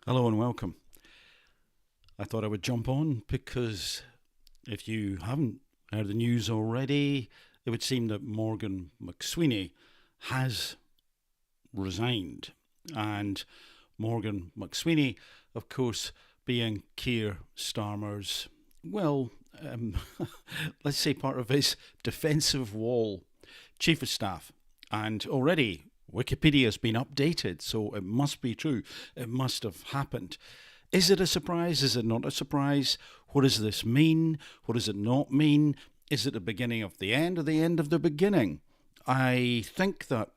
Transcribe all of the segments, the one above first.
Hello and welcome. I thought I would jump on because if you haven't heard the news already, it would seem that Morgan McSweeney has resigned. And Morgan McSweeney, of course, being Keir Starmer's, well, um, let's say part of his defensive wall chief of staff. And already Wikipedia has been updated, so it must be true. It must have happened. Is it a surprise? Is it not a surprise? What does this mean? What does it not mean? Is it the beginning of the end or the end of the beginning? I think that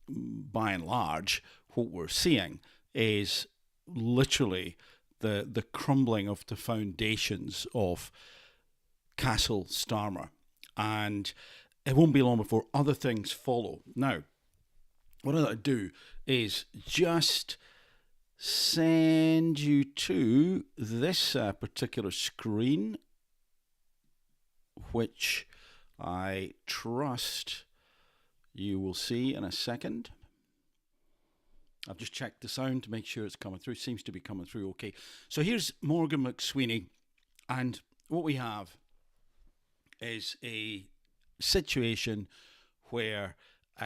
by and large, what we're seeing is literally the crumbling of the foundations of Castle Starmer. And it won't be long before other things follow. Now, what I'll do is just send you to this particular screen, which I trust you will see in a second. I've just checked the sound to make sure it's coming through. Seems to be coming through okay. So here's Morgan McSweeney, and what we have is a situation where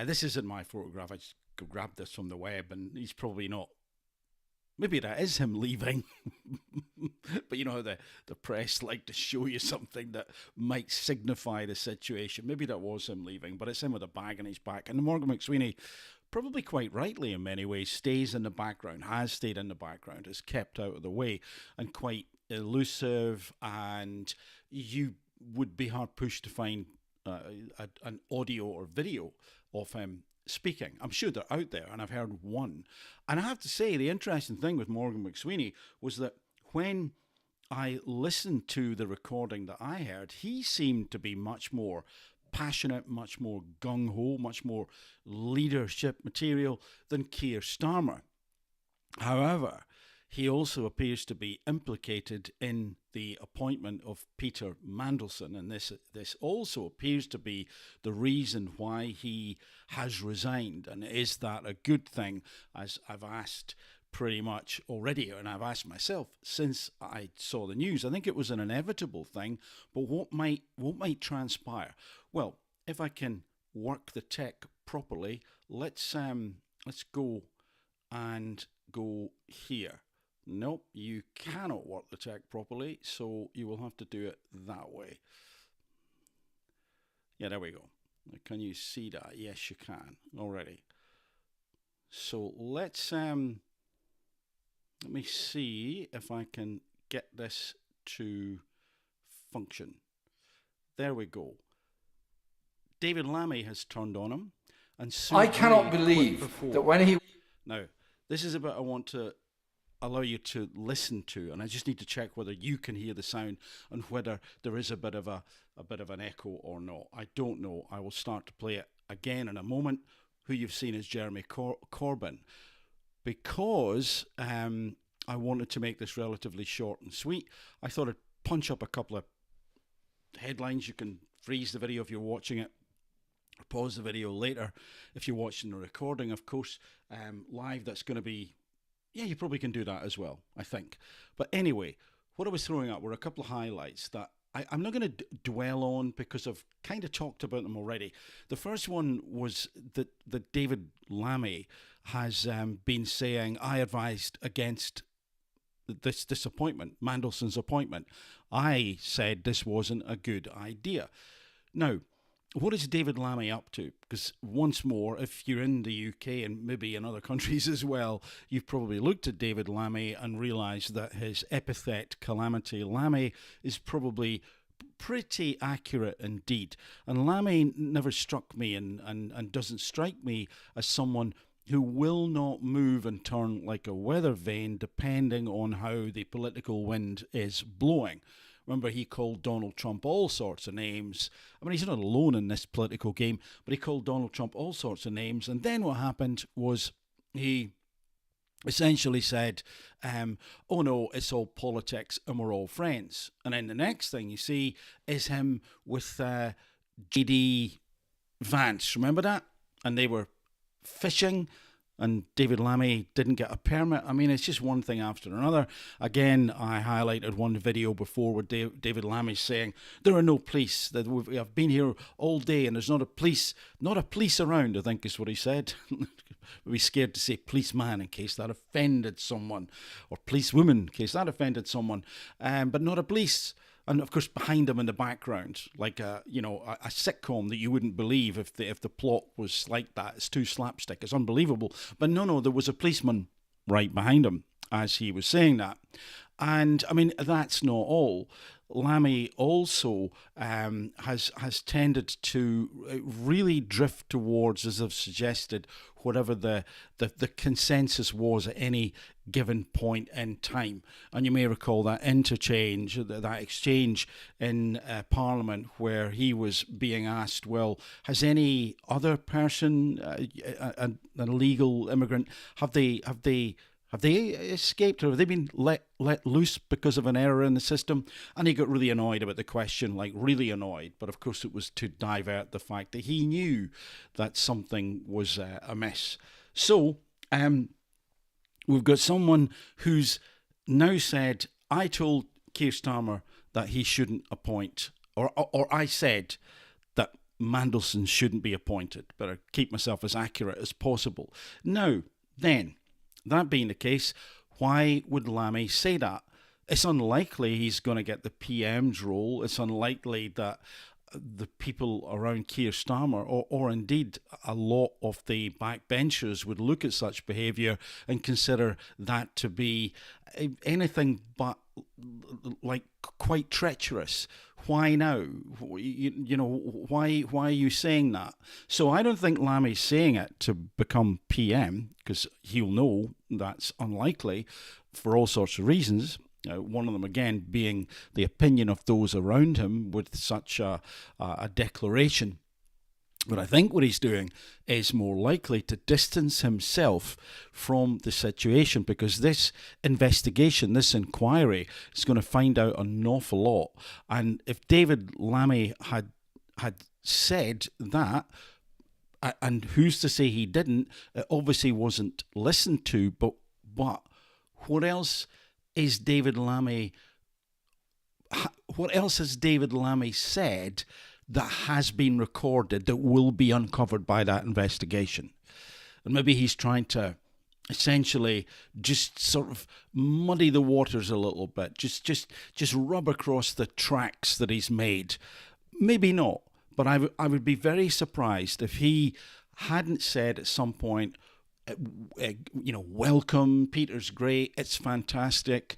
this isn't my photograph. I just grabbed this from the web, and he's probably not. Maybe that is him leaving. But you know how the press like to show you something that might signify the situation. Maybe that was him leaving, but it's him with a bag on his back. And Morgan McSweeney, probably quite rightly in many ways, stays in the background, has stayed in the background, is kept out of the way, and quite elusive. And you would be hard pushed to find an audio or video of him speaking. I'm sure they're out there, and I've heard one. And I have to say, the interesting thing with Morgan McSweeney was that when I listened to the recording that I heard, he seemed to be much more passionate, much more gung-ho, much more leadership material than Keir Starmer. However, he also appears to be implicated in the appointment of Peter Mandelson, and this also appears to be the reason why he has resigned. And is that a good thing? As I've asked pretty much already, and I've asked myself since I saw the news. I think it was an inevitable thing, but what might transpire? Well, if I can work the tech properly, let's go and go here. Nope, you cannot work the tech properly, so you will have to do it that way. Yeah, there we go. Can you see that? Yes, you can already. So let me see if I can get this to function. There we go. David Lammy has turned on him, and I cannot believe that when he... Now, this is a bit I want to allow you to listen to, and I just need to check whether you can hear the sound and whether there is a bit of an echo or not. I don't know. I will start to play it again in a moment. Who you've seen is Jeremy Corbyn, because I wanted to make this relatively short and sweet. I thought I'd punch up a couple of headlines. You can freeze the video if you're watching it, or pause the video later if you're watching the recording. Of course, live, that's going to be... Yeah, you probably can do that as well, I think. But anyway, what I was throwing up were a couple of highlights that I'm not going to dwell on because I've kind of talked about them already. The first one was that David Lammy has been saying, I advised against this appointment, Mandelson's appointment. I said this wasn't a good idea. Now, what is David Lammy up to? Because once more, if you're in the UK and maybe in other countries as well, you've probably looked at David Lammy and realised that his epithet, Calamity Lammy, is probably pretty accurate indeed. And Lammy never struck me and doesn't strike me as someone who will not move and turn like a weather vane depending on how the political wind is blowing. Remember, he called Donald Trump all sorts of names. I mean, he's not alone in this political game, but he called Donald Trump all sorts of names. And then what happened was he essentially said, oh no, it's all politics and we're all friends. And then the next thing you see is him with J.D. Vance. Remember that? And they were fishing and David Lammy didn't get a permit. I mean, it's just one thing after another. Again, I highlighted one video before where David Lammy saying there are no police. That I've been here all day and there's not a police around, I think is what he said. We'd be scared to say policeman in case that offended someone, or policewoman in case that offended someone, but not a police. And of course, behind him in the background, like a sitcom that you wouldn't believe if the plot was like that. It's too slapstick. It's unbelievable. But no, there was a policeman right behind him as he was saying that. And I mean, that's not all. Lammy also has tended to really drift towards, as I've suggested, whatever the consensus was at any given point in time. And you may recall that interchange, that exchange in Parliament where he was being asked, well, has any other person, an illegal immigrant, have they escaped, or have they been let loose because of an error in the system? And he got really annoyed about the question, like really annoyed. But of course it was to divert the fact that he knew that something was amiss. So we've got someone who's now said, I told Keir Starmer that he shouldn't appoint, or I said that Mandelson shouldn't be appointed. Better keep myself as accurate as possible. Now, then, that being the case, why would Lammy say that? It's unlikely he's going to get the PM's role. It's unlikely that the people around Keir Starmer, or indeed a lot of the backbenchers, would look at such behaviour and consider that to be anything but like quite treacherous. Why now? You know, why are you saying that? So I don't think Lammy's saying it to become PM, because he'll know that's unlikely for all sorts of reasons. One of them, again, being the opinion of those around him with such a declaration. But I think what he's doing is more likely to distance himself from the situation, because this investigation, this inquiry, is going to find out an awful lot. And if David Lammy had said that, and who's to say he didn't, it obviously wasn't listened to, but what else is David Lammy, what else has David Lammy said that has been recorded that will be uncovered by that investigation? And maybe he's trying to essentially just sort of muddy the waters a little bit, just rub across the tracks that he's made. Maybe not, but I would be very surprised if he hadn't said at some point, welcome, Peter's great, it's fantastic,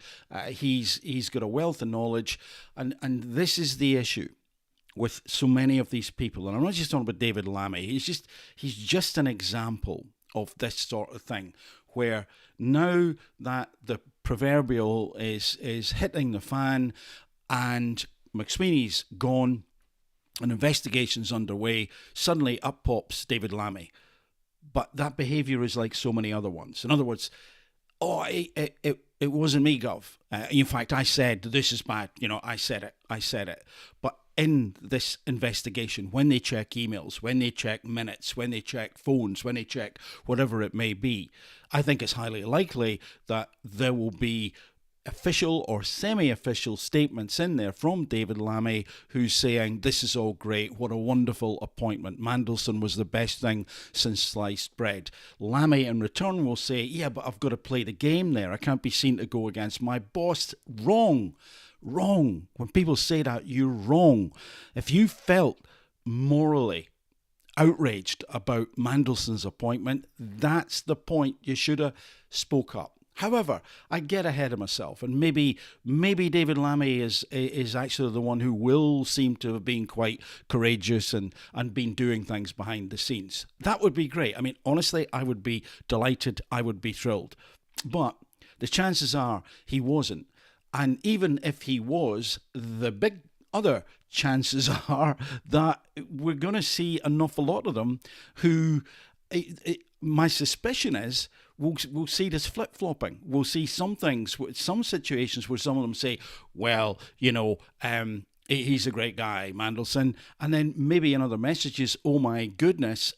he's got a wealth of knowledge, and this is the issue with so many of these people. And I'm not just talking about David Lammy, he's just an example of this sort of thing, where now that the proverbial is hitting the fan and McSweeney's gone, an investigation's underway, suddenly up pops David Lammy. But that behaviour is like so many other ones. In other words, it wasn't me, Gov. In fact, I said, this is bad. I said it. But in this investigation, when they check emails, when they check minutes, when they check phones, when they check whatever it may be, I think it's highly likely that there will be official or semi-official statements in there from David Lammy, who's saying this is all great, what a wonderful appointment, Mandelson was the best thing since sliced bread. Lammy in return will say, yeah, but I've got to play the game there, I can't be seen to go against my boss. Wrong. When people say that, you're wrong. If you felt morally outraged about Mandelson's appointment, that's the point. You should have spoke up. However, I get ahead of myself, and maybe David Lammy is actually the one who will seem to have been quite courageous and been doing things behind the scenes. That would be great. I mean, honestly, I would be delighted. I would be thrilled. But the chances are he wasn't. And even if he was, the big other chances are that we're going to see an awful lot of them who, my suspicion is, we'll see this flip-flopping. We'll see some things, some situations where some of them say, well, he's a great guy, Mandelson. And then maybe in other messages, oh my goodness,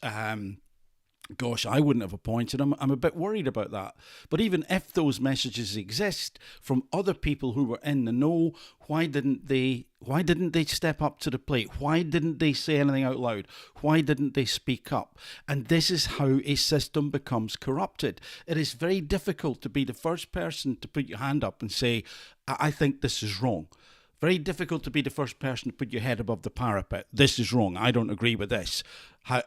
gosh, I wouldn't have appointed him. I'm a bit worried about that. But even if those messages exist from other people who were in the know, why didn't they step up to the plate? Why didn't they say anything out loud? Why didn't they speak up? And this is how a system becomes corrupted. It is very difficult to be the first person to put your hand up and say, I think this is wrong. Very difficult to be the first person to put your head above the parapet. This is wrong. I don't agree with this. How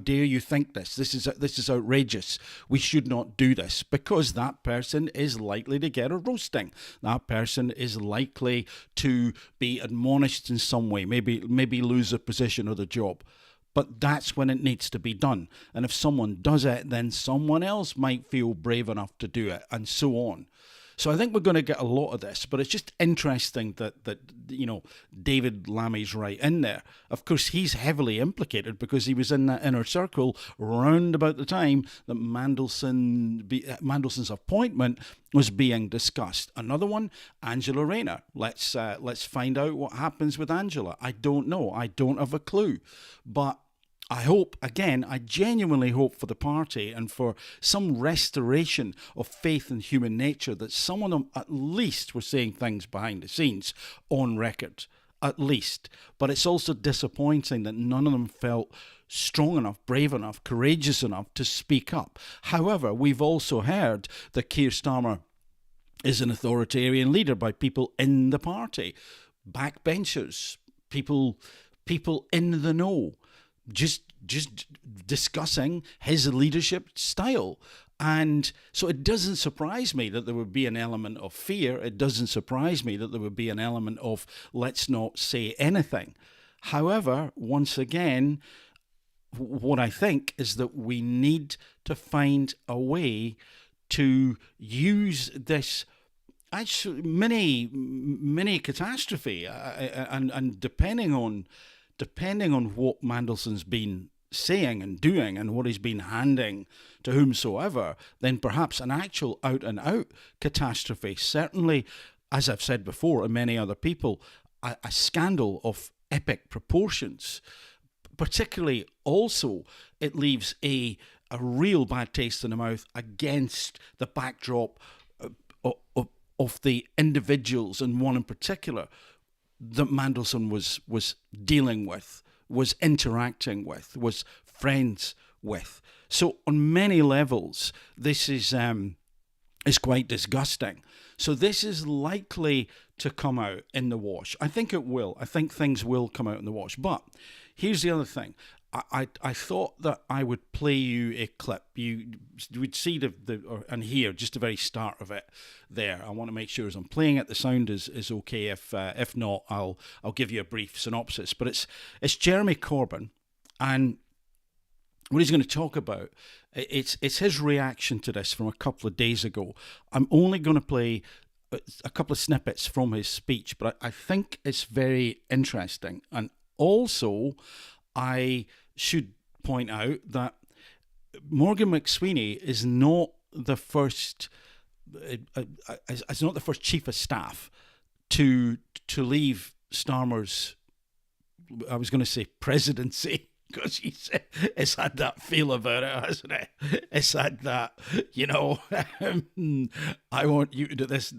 dare you think this? This is outrageous. We should not do this, because that person is likely to get a roasting. That person is likely to be admonished in some way, maybe lose a position or the job. But that's when it needs to be done. And if someone does it, then someone else might feel brave enough to do it, and so on. So I think we're going to get a lot of this, but it's just interesting that David Lammy's right in there. Of course, he's heavily implicated because he was in that inner circle round about the time that Mandelson's appointment was being discussed. Another one, Angela Rayner. Let's find out what happens with Angela. I don't know. I don't have a clue, but I genuinely hope for the party and for some restoration of faith in human nature, that some of them at least were saying things behind the scenes on record, at least. But it's also disappointing that none of them felt strong enough, brave enough, courageous enough to speak up. However, we've also heard that Keir Starmer is an authoritarian leader by people in the party, backbenchers, people in the know, just discussing his leadership style. And so it doesn't surprise me that there would be an element of fear. It doesn't surprise me that there would be an element of let's not say anything. However, once again, what I think is that we need to find a way to use this actually mini catastrophe, and depending on what Mandelson's been saying and doing and what he's been handing to whomsoever, then perhaps an actual out-and-out catastrophe. Certainly, as I've said before, and many other people, a scandal of epic proportions. Particularly, also, it leaves a real bad taste in the mouth against the backdrop of the individuals, and one in particular, that Mandelson was dealing with, was interacting with, was friends with. So on many levels, this is quite disgusting. So this is likely to come out in the wash. I think it will. I think things will come out in the wash. But here's the other thing. I thought that I would play you a clip. You would see and hear just the very start of it there. I want to make sure as I'm playing it, the sound is okay. If not, I'll give you a brief synopsis. But it's Jeremy Corbyn, and what he's going to talk about, it's his reaction to this from a couple of days ago. I'm only going to play a couple of snippets from his speech, but I think it's very interesting. And also, I should point out that Morgan McSweeney is not the first chief of staff to leave Starmer's, I was going to say presidency, because it's had that feel about it, hasn't it? It's had that, I want you to do this,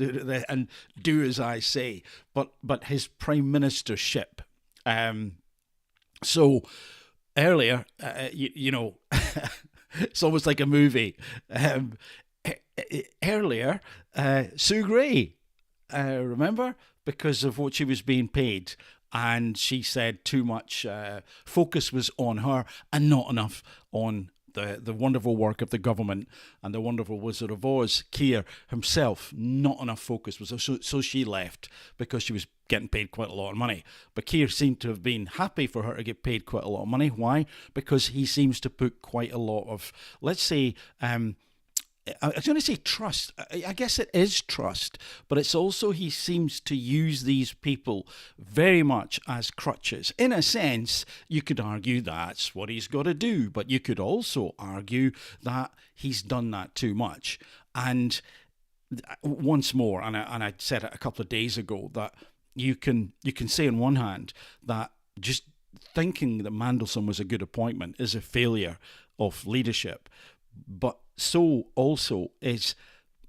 and do as I say. But his prime ministership. So earlier, it's almost like a movie. Earlier, Sue Gray, remember? Because of what she was being paid. And she said too much focus was on her and not enough on the wonderful work of the government and the wonderful Wizard of Oz, Keir himself. Not enough focus was, so she left because she was getting paid quite a lot of money. But Keir seemed to have been happy for her to get paid quite a lot of money. Why? Because he seems to put quite a lot of, let's say, I was going to say trust. I guess it is trust, but it's also he seems to use these people very much as crutches. In a sense, you could argue that's what he's got to do, but you could also argue that he's done that too much. And once more, and I said it a couple of days ago, that you can say on one hand that just thinking that Mandelson was a good appointment is a failure of leadership, but so also is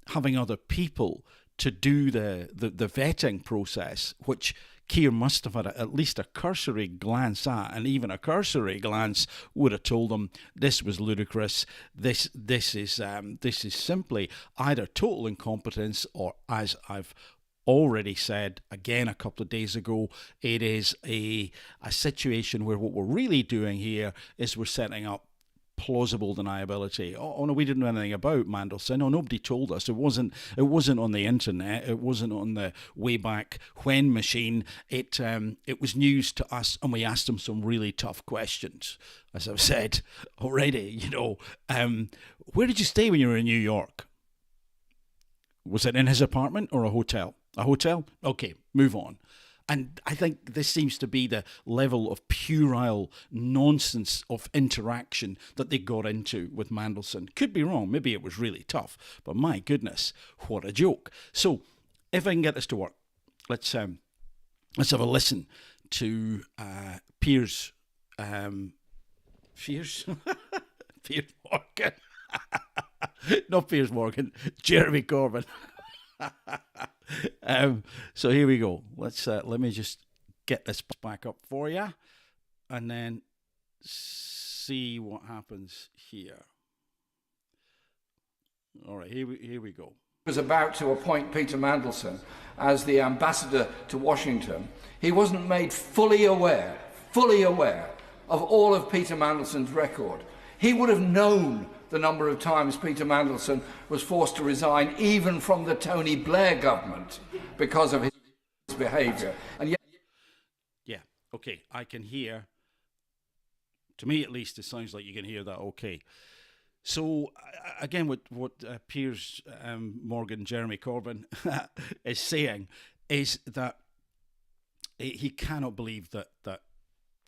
having other people to do the vetting process, which Keir must have had at least a cursory glance at, and even a cursory glance would have told them this was ludicrous. This is simply either total incompetence, or, as I've already said again a couple of days ago, it is a situation where what we're really doing here is we're setting up plausible deniability. Oh no, we didn't know anything about Mandelson. Oh, nobody told us. It wasn't on the internet. It wasn't on the way back when machine. It was news to us, and we asked him some really tough questions. As I've said already, where did you stay when you were in New York? Was it in his apartment or a hotel? A hotel? Okay, move on. And I think this seems to be the level of puerile nonsense of interaction that they got into with Mandelson. Could be wrong. Maybe it was really tough. But my goodness, what a joke. So if I can get this to work, let's have a listen to Piers Morgan. Not Piers Morgan, Jeremy Corbyn. So here we go. Let me just get this back up for you, and then see what happens here. All right, here we go. Was about to appoint Peter Mandelson as the ambassador to Washington. He wasn't made fully aware of all of Peter Mandelson's record. He would have known the number of times Peter Mandelson was forced to resign, even from the Tony Blair government, because of his behaviour. And yet, yeah, okay, I can hear. To me, at least, it sounds like you can hear that. Okay, so again, what Piers Morgan, Jeremy Corbyn is saying is that he cannot believe that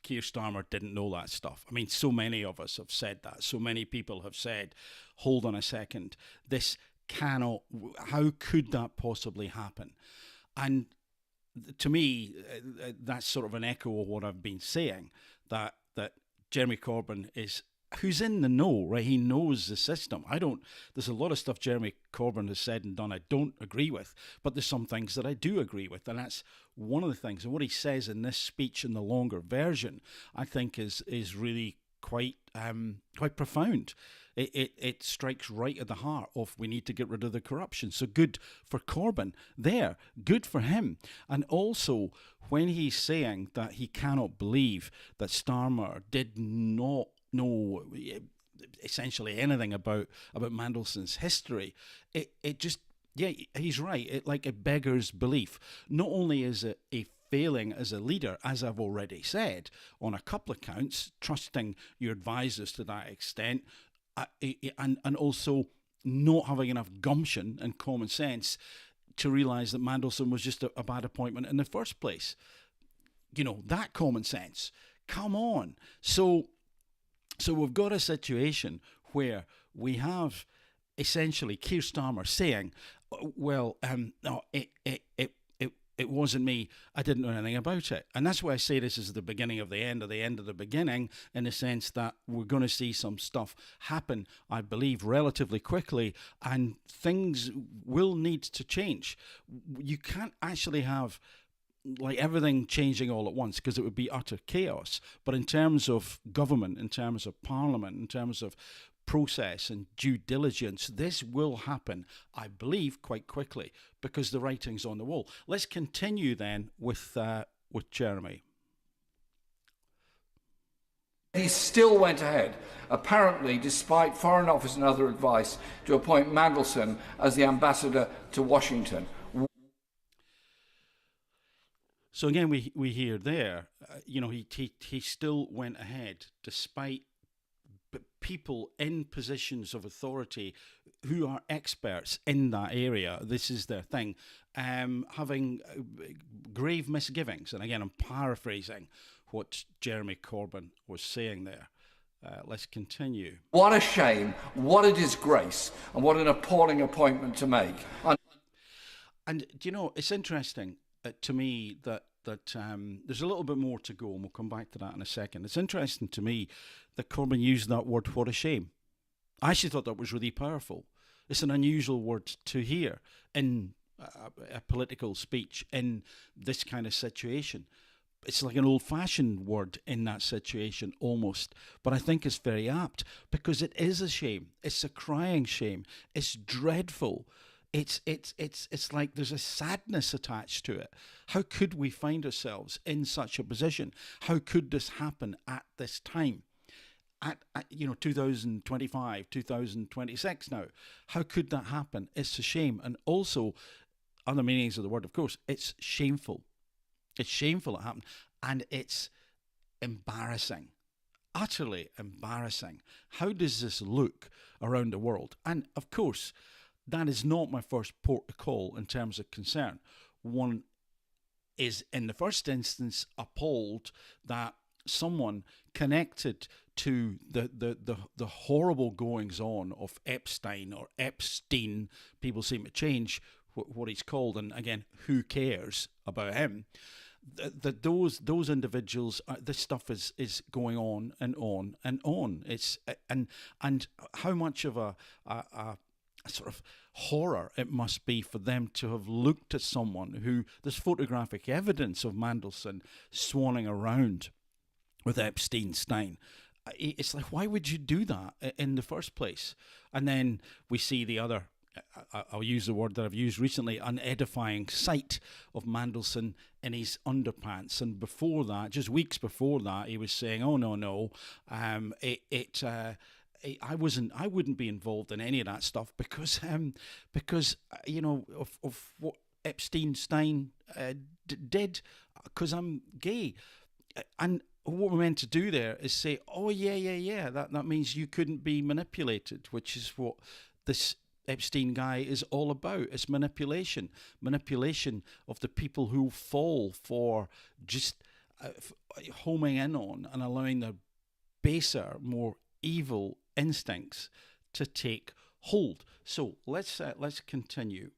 Keir Starmer didn't know that stuff. I mean, so many of us have said that. So many people have said, hold on a second, this cannot, how could that possibly happen? And to me, that's sort of an echo of what I've been saying, that Jeremy Corbyn is, who's in the know, right? He knows the system. There's a lot of stuff Jeremy Corbyn has said and done I don't agree with, but there's some things that I do agree with, and that's one of the things. And what he says in this speech, in the longer version, I think is really quite profound. It strikes right at the heart of, we need to get rid of the corruption. So good for Corbyn there, good for him. And also, when he's saying that he cannot believe that Starmer did not know essentially anything about Mandelson's history, it just, yeah, he's right. It beggars belief. Not only is it a failing as a leader, as I've already said, on a couple of counts, trusting your advisors to that extent, and also not having enough gumption and common sense to realise that Mandelson was just a bad appointment in the first place. That common sense. Come on. So we've got a situation where we have essentially Keir Starmer saying, well, no, it wasn't me. I didn't know anything about it. And that's why I say this is the beginning of the end of the beginning, in the sense that we're going to see some stuff happen, I believe, relatively quickly, and things will need to change. You can't actually have everything changing all at once, because it would be utter chaos. But in terms of government, in terms of parliament, in terms of process and due diligence, this will happen, I believe, quite quickly, because the writing's on the wall. Let's continue then with Jeremy. he still went ahead, apparently despite Foreign Office and other advice, to appoint Mandelson as the ambassador to Washington. So again, we hear there, he still went ahead despite people in positions of authority who are experts in that area. This is their thing, having grave misgivings. And again, I'm paraphrasing what Jeremy Corbyn was saying there. Let's continue. What a shame, what a disgrace, and what an appalling appointment to make. And it's interesting to me that there's a little bit more to go, and we'll come back to that in a second. It's interesting to me that Corbyn used that word, "what a shame." I actually thought that was really powerful. It's an unusual word to hear in a political speech in this kind of situation. It's like an old-fashioned word in that situation almost, but I think it's very apt because it is a shame. It's a crying shame. It's dreadful. It's like there's a sadness attached to it. How could we find ourselves in such a position? How could this happen at this time? At 2025, 2026 now. How could that happen? It's a shame. And also, other meanings of the word, of course, it's shameful. It's shameful it happened. And it's embarrassing. Utterly embarrassing. How does this look around the world? And of course, that is not my first port of call in terms of concern. One is, in the first instance, appalled that someone connected to the horrible goings on of Epstein or Epstein, people seem to change what he's called, and again, who cares about him? That those individuals, this stuff is going on and on and on. It's and how much of a sort of horror it must be for them to have looked at someone who there's photographic evidence of Mandelson swanning around with Epstein. It's like, why would you do that in the first place? And then we see the other, I'll use the word that I've used recently, unedifying sight of Mandelson in his underpants. And before that, just weeks before that, he was saying, "Oh no, I wouldn't be involved in any of that stuff because of what Epstein did, because I'm gay." And what we're meant to do there is say, "Oh yeah, that means you couldn't be manipulated," which is what this Epstein guy is all about. It's manipulation of the people who fall for just homing in on and allowing their baser, more evil instincts to take hold. So let's continue.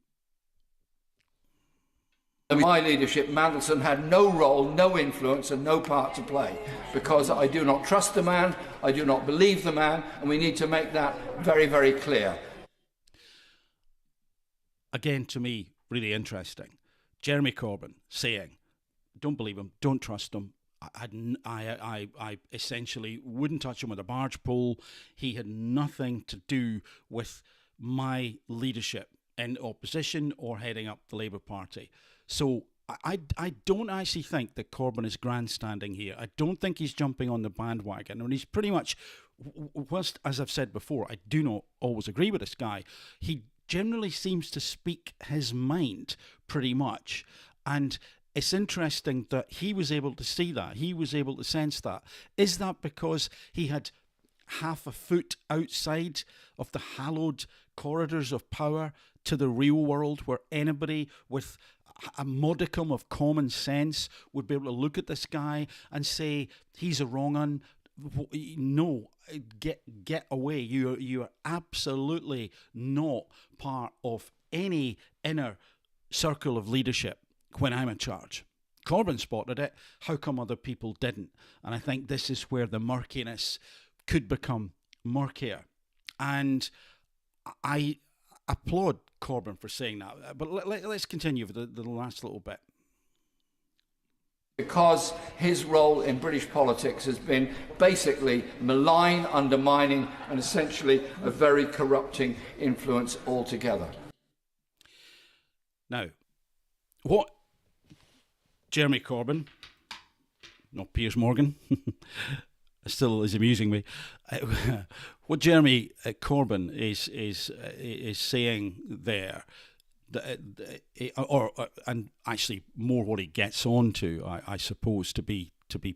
In my leadership, Mandelson had no role, no influence, and no part to play, because I do not trust the man, I do not believe the man, and we need to make that very, very clear. Again, to me, really interesting. Jeremy Corbyn saying, "Don't believe him, don't trust him. I essentially wouldn't touch him with a barge pole. He had nothing to do with my leadership in opposition or heading up the Labour Party." So I don't actually think that Corbyn is grandstanding here. I don't think he's jumping on the bandwagon. And he's pretty much, whilst, as I've said before, I do not always agree with this guy, he generally seems to speak his mind pretty much. And it's interesting that he was able to see that. He was able to sense that. Is that because he had half a foot outside of the hallowed corridors of power to the real world, where anybody with a modicum of common sense would be able to look at this guy and say, "He's a wrong un"? No, get away. You are absolutely not part of any inner circle of leadership when I'm in charge. Corbyn spotted it. How come other people didn't? And I think this is where the murkiness could become murkier. And I applaud Corbyn for saying that. But let's continue for the last little bit. Because his role in British politics has been basically malign, undermining, and essentially a very corrupting influence altogether. Now, what Jeremy Corbyn, not Piers Morgan, still is amusing me. What Jeremy Corbyn is saying there, and actually more what he gets on to, I suppose, to be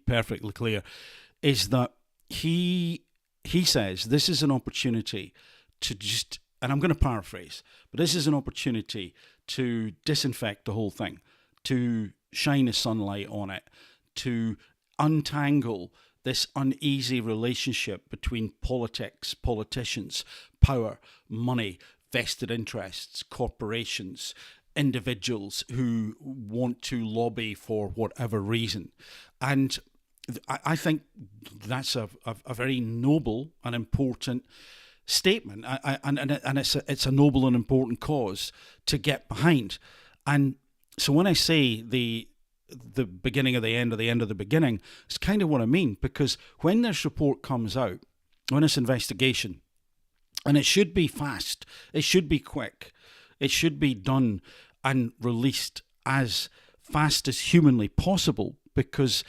perfectly clear, is that he says this is an opportunity to just, and I'm going to paraphrase, but this is an opportunity to disinfect the whole thing, to shine a sunlight on it, to untangle this uneasy relationship between politics, politicians, power, money, vested interests, corporations, individuals who want to lobby for whatever reason. And I think that's a very noble and important statement, and it's a noble and important cause to get behind. And so when I say the beginning of the end of the end of the beginning, it's kind of what I mean, because when this report comes out, when this investigation, and it should be fast, it should be quick, it should be done and released as fast as humanly possible, because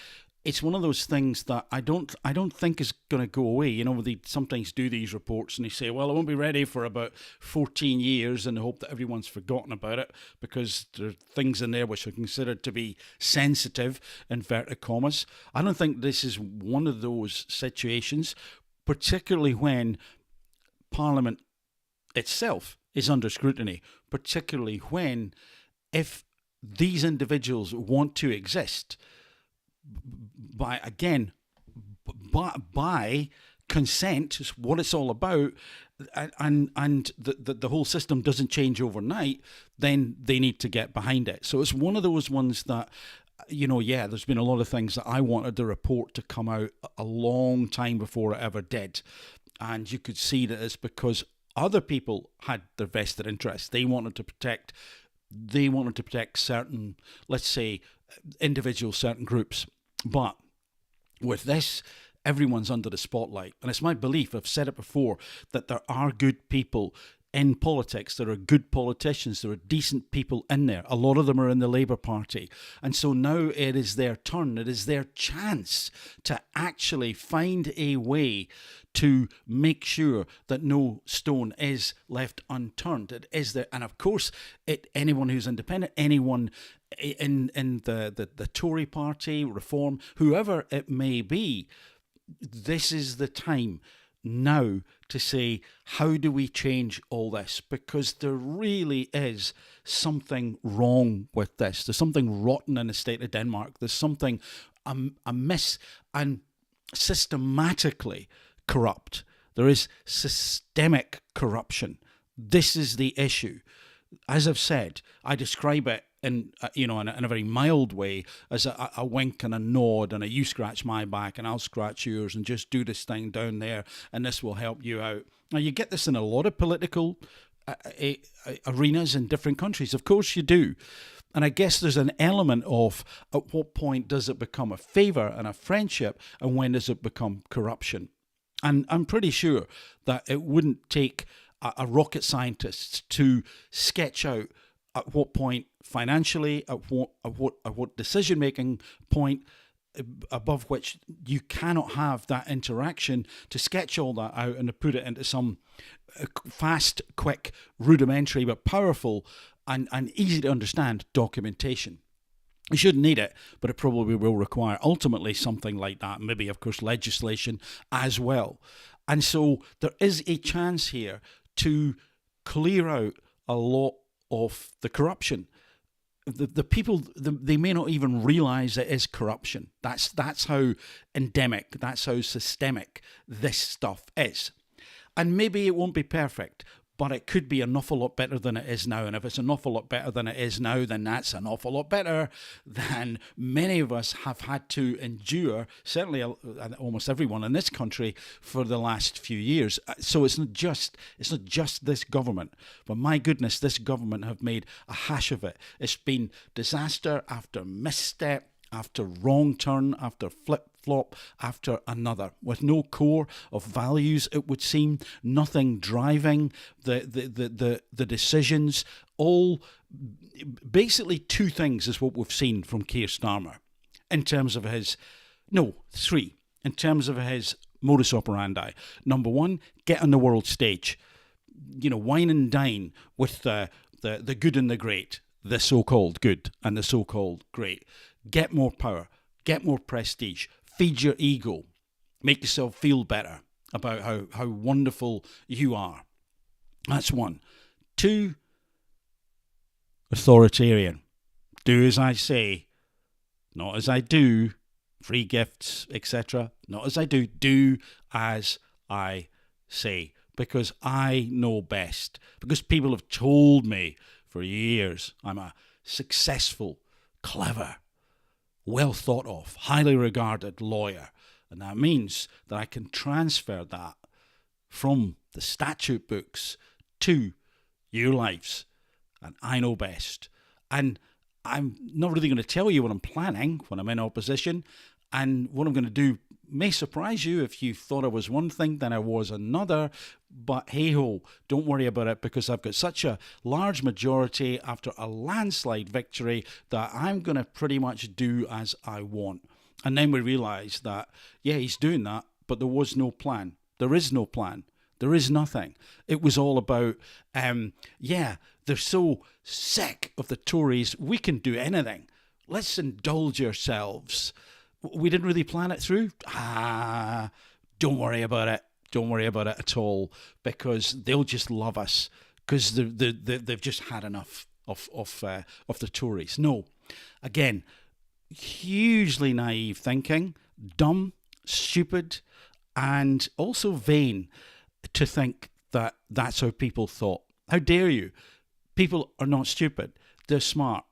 it's one of those things that I don't think is going to go away. You know, they sometimes do these reports and they say, well, it won't be ready for about 14 years in the hope that everyone's forgotten about it because there are things in there which are considered to be sensitive, inverted commas. I don't think this is one of those situations, particularly when Parliament itself is under scrutiny, particularly when, if these individuals want to exist, by consent, is what it's all about, and the whole system doesn't change overnight, then they need to get behind it. So it's one of those ones that, you know, yeah, there's been a lot of things that I wanted the report to come out a long time before it ever did. And you could see that it's because other people had their vested interests. They wanted to protect certain, let's say, individuals, certain groups. But with this, everyone's under the spotlight. And it's my belief, I've said it before, that there are good people in politics. There are good politicians. There are decent people in there. A lot of them are in the Labour Party. And so now it is their turn. It is their chance to actually find a way to make sure that no stone is left unturned. It is there. And of course, anyone who's independent, anyone in the Tory party, Reform, whoever it may be, this is the time now to say, how do we change all this? Because there really is something wrong with this. There's something rotten in the state of Denmark. There's something amiss and systematically corrupt. There is systemic corruption. This is the issue. As I've said, I describe it in a very mild way as a wink and a nod and you scratch my back and I'll scratch yours and just do this thing down there and this will help you out. Now, you get this in a lot of political arenas in different countries. Of course you do. And I guess there's an element of at what point does it become a favour and a friendship, and when does it become corruption? And I'm pretty sure that it wouldn't take a rocket scientist to sketch out at what point financially, at what decision-making point above which you cannot have that interaction, to sketch all that out and to put it into some fast, quick, rudimentary but powerful and easy to understand documentation. You shouldn't need it, but it probably will require ultimately something like that, maybe, of course, legislation as well. And so there is a chance here to clear out a lot of the corruption. The people, they may not even realise it is corruption. That's how endemic, that's how systemic this stuff is. And maybe it won't be perfect, but it could be an awful lot better than it is now. And if it's an awful lot better than it is now, then that's an awful lot better than many of us have had to endure, certainly almost everyone in this country, for the last few years. So it's not just this government, but my goodness, this government have made a hash of it. It's been disaster after misstep, after wrong turn, after flip-flop, after another, with no core of values, it would seem, nothing driving the decisions. All basically two things is what we've seen from Keir Starmer in terms of three, in terms of his modus operandi. Number one, get on the world stage, wine and dine with the good and the great, the so-called good and the so-called great. Get more power, get more prestige, feed your ego, make yourself feel better about how wonderful you are. That's one. Two, authoritarian. Do as I say, not as I do. Free gifts, etc. Not as I do. Do as I say. Because I know best. Because people have told me for years. I'm a successful, clever, well thought of, highly regarded lawyer. And that means that I can transfer that from the statute books to your lives. And I know best. And I'm not really going to tell you what I'm planning when I'm in opposition. And what I'm going to do may surprise you. If you thought I was one thing, then I was another. But hey-ho, don't worry about it, because I've got such a large majority after a landslide victory that I'm going to pretty much do as I want. And then we realise that, yeah, he's doing that, but there was no plan. There is no plan. There is nothing. It was all about, they're so sick of the Tories, we can do anything. Let's indulge ourselves. We didn't really plan it through. Don't worry about it. Don't worry about it at all, because they'll just love us, because they've just had enough of the Tories. No, again, hugely naive thinking, dumb, stupid, and also vain to think that that's how people thought. How dare you? People are not stupid. They're smart.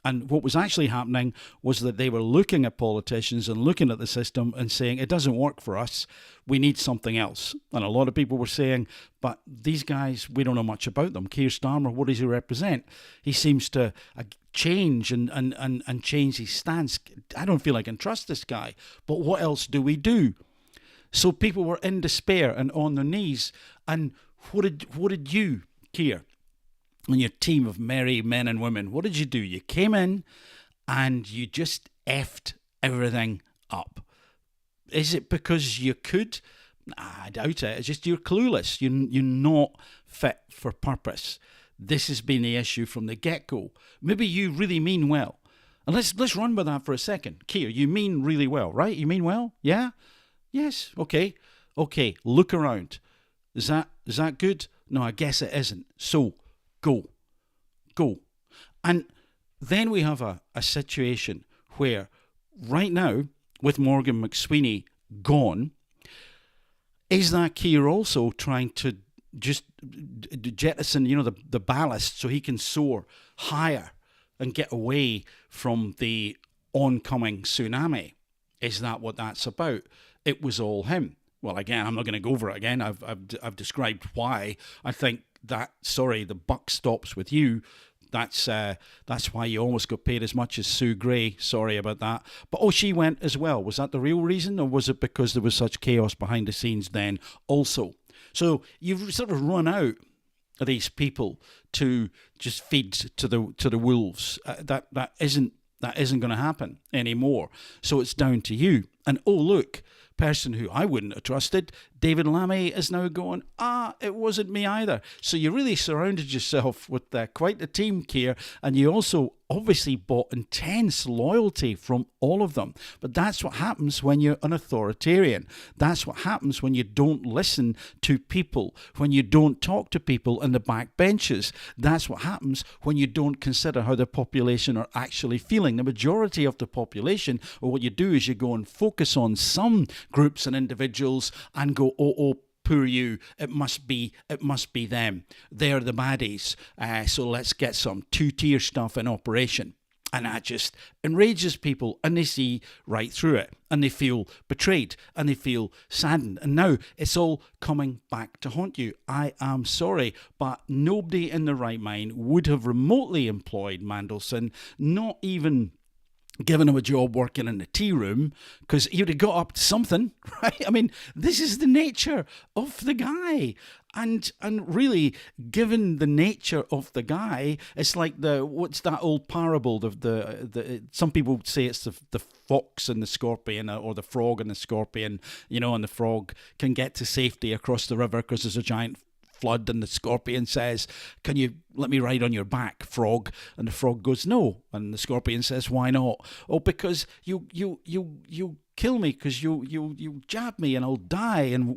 And what was actually happening was that they were looking at politicians and looking at the system and saying, it doesn't work for us. We need something else. And a lot of people were saying, but these guys, we don't know much about them. Keir Starmer, what does he represent? He seems to change and change his stance. I don't feel I can trust this guy. But what else do we do? So people were in despair and on their knees. And what did you, Keir, and your team of merry men and women, what did you do? You came in and you just effed everything up. Is it because you could? I doubt it. It's just you're clueless. You're not fit for purpose. This has been the issue from the get-go. Maybe you really mean well. And let's run with that for a second. Keir, you mean really well, right? You mean well? Yeah? Yes. Okay. Look around. Is that good? No, I guess it isn't. So go. And then we have a situation where right now, with Morgan McSweeney gone, is that Keir also trying to just jettison, the ballast so he can soar higher and get away from the oncoming tsunami? Is that what that's about? It was all him. Well, again, I'm not going to go over it again. I've described why I think that, the buck stops with you. That's why you almost got paid as much as Sue Gray. Sorry about that. But she went as well. Was that the real reason, or was it because there was such chaos behind the scenes then also? So you've sort of run out of these people to just feed to the wolves. That isn't going to happen anymore. So it's down to you. And look, person who I wouldn't have trusted, David Lammy, is now going, it wasn't me either. So you really surrounded yourself with quite a team, Keir, and you also obviously bought intense loyalty from all of them. But that's what happens when you're an authoritarian. That's what happens when you don't listen to people, when you don't talk to people in the back benches. That's what happens when you don't consider how the population are actually feeling. The majority of the population, or what you do is you go and focus on some groups and individuals and go, poor you, it must be them. They're the baddies. So let's get some two-tier stuff in operation. And that just enrages people, and they see right through it, and they feel betrayed, and they feel saddened. And now it's all coming back to haunt you. I am sorry, but nobody in their right mind would have remotely employed Mandelson, not even given him a job working in the tea room, because he would have got up to something, right? I mean, this is the nature of the guy. And really, given the nature of the guy, it's like what's that old parable? The some people say it's the fox and the scorpion, or the frog and the scorpion, and the frog can get to safety across the river because there's a giant flood, and the scorpion says, can you let me ride on your back, frog? And the frog goes, no. And the scorpion says, why not? Because you kill me, because you jab me and I'll die, and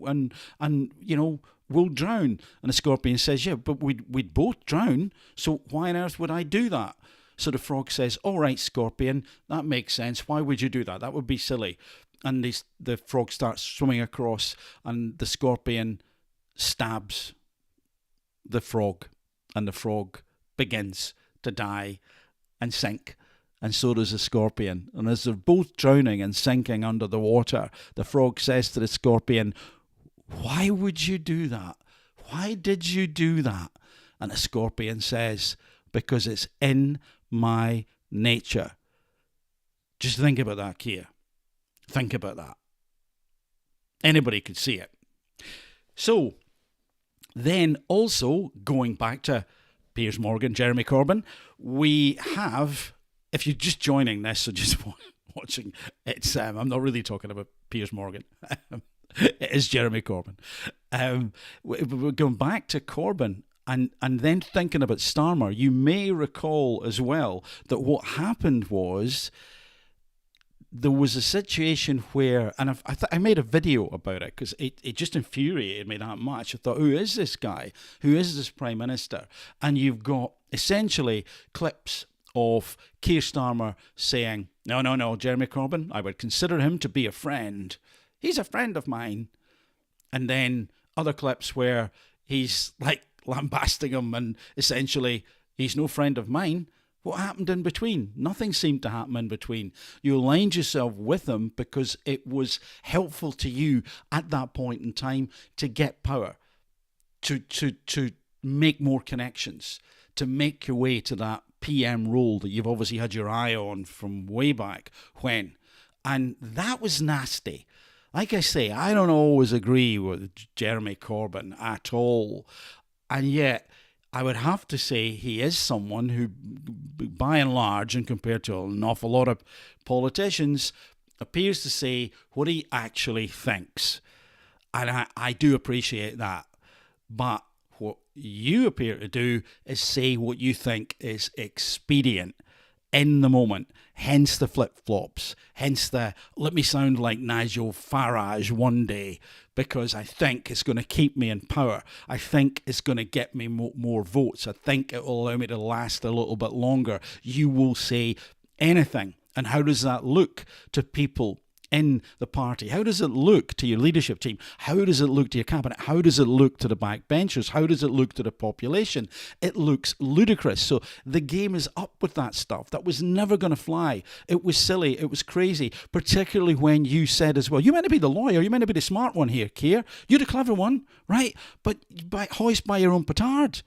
we'll drown. And the scorpion says, yeah, but we'd both drown, so why on earth would I do that? So the frog says, all right, scorpion, that makes sense. Why would you do that? That would be silly. And the frog starts swimming across, and the scorpion stabs the frog, and the frog begins to die and sink. And so does the scorpion. And as they're both drowning and sinking under the water, the frog says to the scorpion, "Why would you do that? Why did you do that?" And the scorpion says, "Because it's in my nature." Just think about that, Keir. Think about that. Anybody could see it. So, then also, going back to Piers Morgan, Jeremy Corbyn, we have, if you're just joining this or just watching, it's I'm not really talking about Piers Morgan. It is Jeremy Corbyn. We're going back to Corbyn and then thinking about Starmer. You may recall as well that what happened was there was a situation where, and I made a video about it because it just infuriated me that much. I thought, who is this guy? Who is this Prime Minister? And you've got essentially clips of Keir Starmer saying, no, Jeremy Corbyn, I would consider him to be a friend. He's a friend of mine. And then other clips where he's like lambasting him and essentially, he's no friend of mine. What happened in between? Nothing seemed to happen in between. You aligned yourself with him because it was helpful to you at that point in time to get power, to make more connections, to make your way to that PM role that you've obviously had your eye on from way back when. And that was nasty. Like I say, I don't always agree with Jeremy Corbyn at all. And yet, I would have to say he is someone who, by and large, and compared to an awful lot of politicians, appears to say what he actually thinks. And I do appreciate that. But what you appear to do is say what you think is expedient in the moment. Hence the flip-flops. Hence the, let me sound like Nigel Farage one day because I think it's going to keep me in power. I think it's going to get me more votes. I think it will allow me to last a little bit longer. You will say anything. And how does that look to people in the party? How does it look to your leadership team? How does it look to your cabinet? How does it look to the backbenchers? How does it look to the population? It looks ludicrous. So the game is up with that stuff. That was never going to fly. It was silly. It was crazy, particularly when you said as well, you meant to be the lawyer. You meant to be the smart one here, Keir. You're the clever one, right? But hoist by your own petard.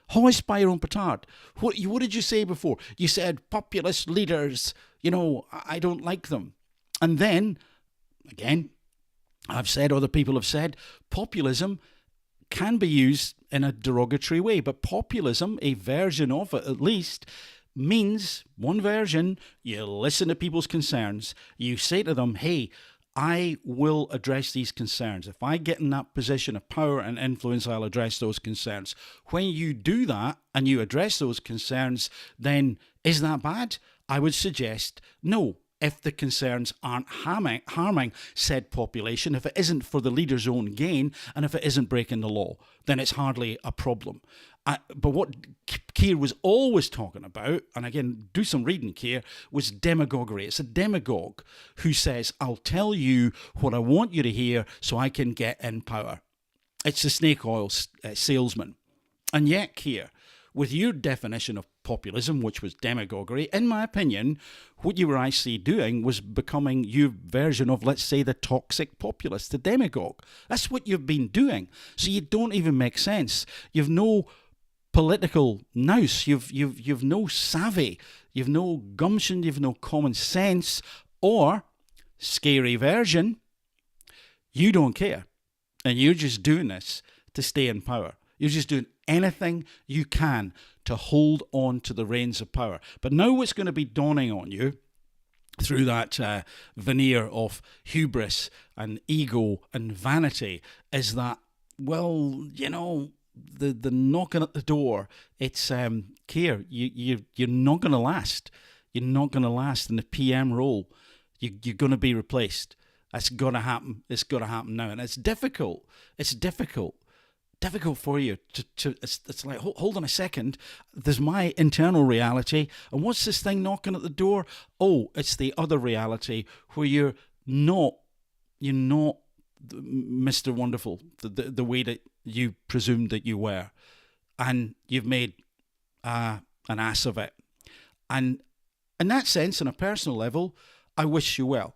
Hoist by your own petard. What did you say before? You said populist leaders, I don't like them. And then, again, I've said, other people have said, populism can be used in a derogatory way. But populism, a version of it at least, means, one version, you listen to people's concerns. You say to them, hey, I will address these concerns. If I get in that position of power and influence, I'll address those concerns. When you do that and you address those concerns, then is that bad? I would suggest no. If the concerns aren't harming said population, if it isn't for the leader's own gain, and if it isn't breaking the law, then it's hardly a problem. But what Keir was always talking about, and again, do some reading, Keir, was demagoguery. It's a demagogue who says, I'll tell you what I want you to hear so I can get in power. It's a snake oil salesman. And yet, Keir, with your definition of populism, which was demagoguery, in my opinion, what you were actually doing was becoming your version of, let's say, the toxic populist, the demagogue. That's what you've been doing. So you don't even make sense. You've no political nous. You've no savvy. You've no gumption. You've no common sense. Or, scary version, you don't care. And you're just doing this to stay in power. You're just doing anything you can to hold on to the reins of power. But now what's going to be dawning on you through that veneer of hubris and ego and vanity is that, well, the knocking at the door, it's, Keir, you're not going to last. You're not going to last in the PM role. You're going to be replaced. That's going to happen. It's going to happen now. And it's difficult. It's difficult for you to it's like, hold on a second, there's my internal reality, and what's this thing knocking at the door? Oh, it's the other reality where you're not Mr. Wonderful, the way that you presumed that you were, and you've made an ass of it. And in that sense, on a personal level, I wish you well.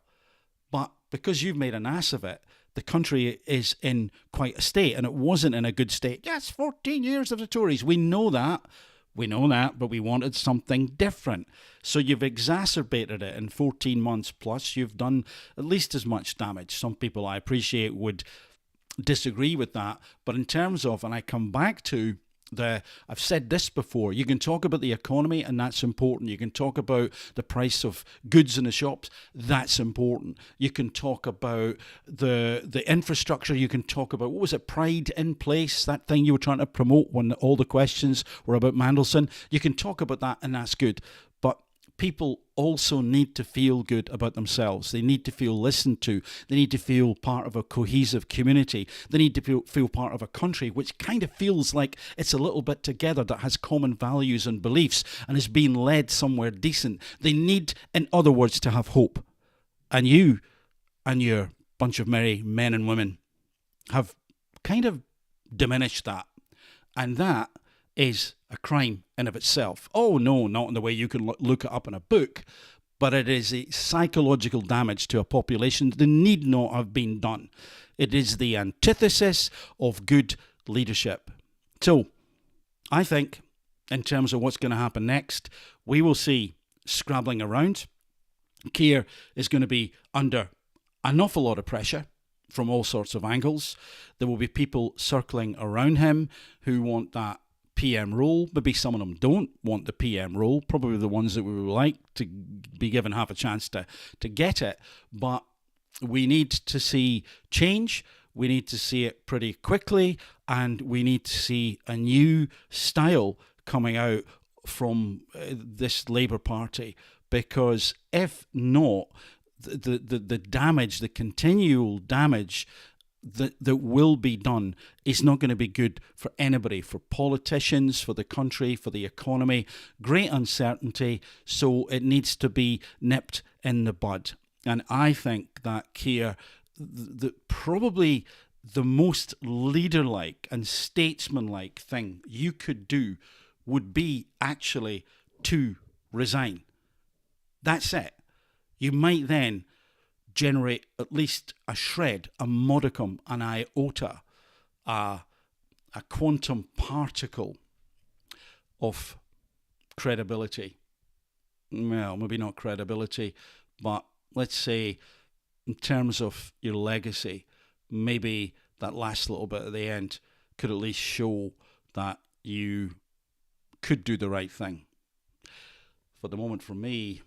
But because you've made an ass of it, the country is in quite a state, and it wasn't in a good state. Yes, 14 years of the Tories. We know that, but we wanted something different. So you've exacerbated it in 14 months plus. You've done at least as much damage. Some people, I appreciate, would disagree with that. But in terms of, and I come back to I've said this before, you can talk about the economy, and that's important. You can talk about the price of goods in the shops, that's important. You can talk about the infrastructure. You can talk about, what was it, Pride in Place, that thing you were trying to promote when all the questions were about Mandelson. You can talk about that, and that's good. But people also need to feel good about themselves. They need to feel listened to. They need to feel part of a cohesive community. They need to feel part of a country which kind of feels like it's a little bit together, that has common values and beliefs and is being led somewhere decent. They need, in other words, to have hope. And you and your bunch of merry men and women have kind of diminished that. And that is a crime in of itself. Oh no, not in the way you can look it up in a book, but it is a psychological damage to a population that need not have been done. It is the antithesis of good leadership. So, I think, in terms of what's going to happen next, we will see scrabbling around. Keir is going to be under an awful lot of pressure from all sorts of angles. There will be people circling around him who want that PM role. Maybe some of them don't want the PM role, probably the ones that we would like to be given half a chance to get it. But we need to see change. We need to see it pretty quickly, and we need to see a new style coming out from this Labour Party, because if not, the damage, the continual damage that will be done is not going to be good for anybody, for politicians, for the country, for the economy. Great uncertainty, so it needs to be nipped in the bud. And I think that Keir, probably the most leader-like and statesman-like thing you could do would be actually to resign. That's it. You might then generate at least a shred, a modicum, an iota, a quantum particle of credibility. Well, maybe not credibility, but let's say in terms of your legacy, maybe that last little bit at the end could at least show that you could do the right thing. For the moment, for me,